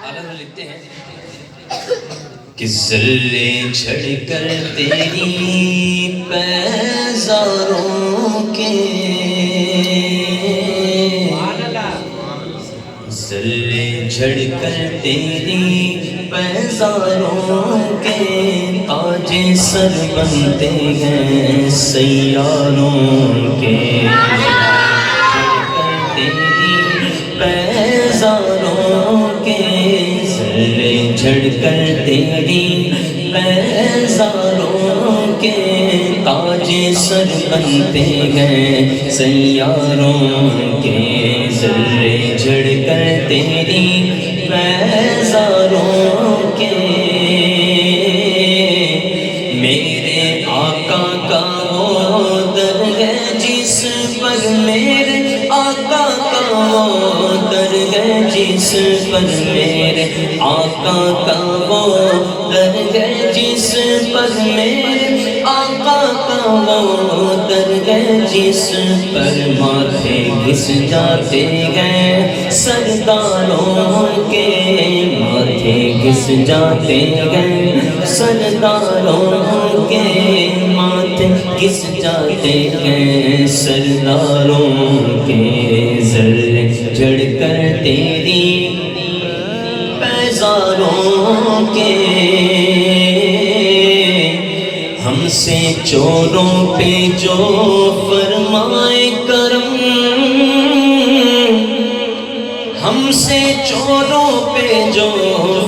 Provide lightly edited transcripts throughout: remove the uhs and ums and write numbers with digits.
آلہ لکھتے ہیں کہ ذرے جھڑ کر تیری پیزاروں کے، ذرے جھڑ کر تیری پیزاروں کے تاج سر بنتے ہیں سیاروں کے، پیزاروں کے ذرے جھڑ کر تیری پیزاروں کے تاج سر بنتے ہیں سیاروں کے، ذرے جھڑ کر تیری پیزاروں کے، میرے آقا کا وہ در ہے جس پر میرے آقا کا وہ در ہے جس پر میرے آقا کا وہ در ہے جس پر میرے آقا کا وہ در ہے جس پر ماتھے گھس جاتے ہیں سرداروں کے، ماتھے گھس جاتے ہیں سرداروں کے، ماتھے گھس جاتے ہیں سرداروں کے، ذرے جھڑ کر تیری پیزاروں کے، ہم سے چوروں پہ جو فرمائے کرم، ہم سے چوروں پہ جو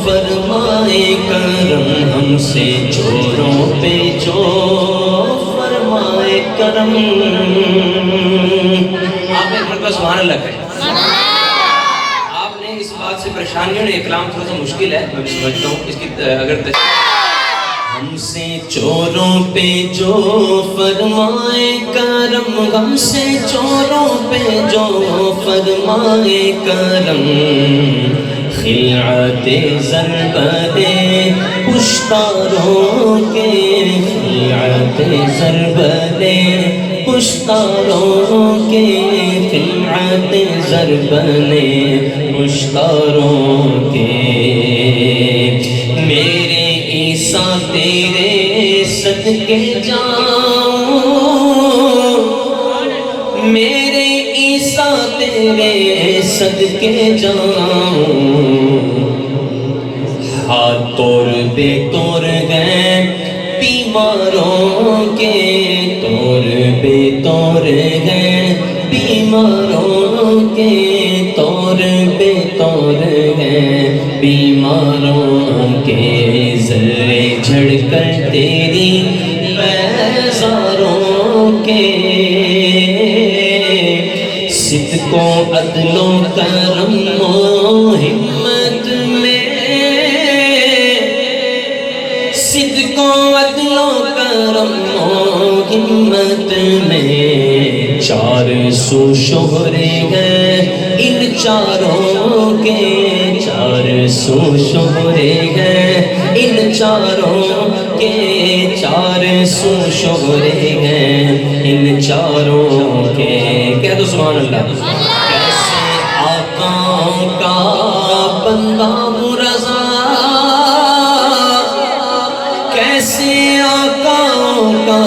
فرمائے کرم، ہم سے چوروں پہ جو فرمائے کرم، آپ نے ایک مرتبہ سبحان اللہ کہا، آپ نے اس بات سے پریشانیوں نے، کلام تھوڑا سا مشکل ہے میں سمجھتا ہوں اس کی اگر ہم سے چوروں پہ جو فرمائے کرم، ہم سے چوروں پہ جو فرمائے کرم، خلعت ضربت پشتاروں کے، خلعت ضربت پشتاروں کے، خلعت ضربت پشتاروں کے، میرے عیسیٰ تیرے صدقے جاؤں، میرے عیسیٰ تیرے صدقے جاؤں، ہاتھ توڑ بے توڑ گئے بیماروں کے، توڑ بے توڑ گئے بیماروں کے، توڑ بے توڑ گئے بیماروں کے، ذرے جھڑ کر تیری پیزاروں کے، صدق و عدل و کرم و ہمت میں، صدق و عدل و کرم و ہمت میں، چار سو شہرے ہیں ان چاروں کے، چار سو شہرے ہیں ان چاروں کے، چار سو شہرے ہیں ان چاروں کے، کہہ دو سبحان اللہ، کیسے آقا کا بندہ مرضا، کیسے آقا کا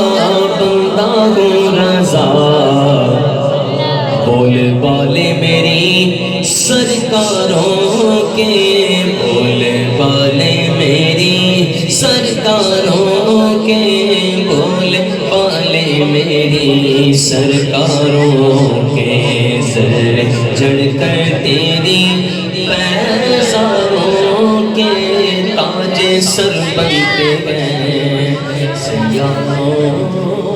بندہ مرضا، بول بالے میری سرکاروں کے، بول بالے میری سرکاروں کے، بول بالے میری سرکاروں کے، ذرے جھڑ کر تیری پیزاروں کے تاج سر بنتے ہیں سیاروں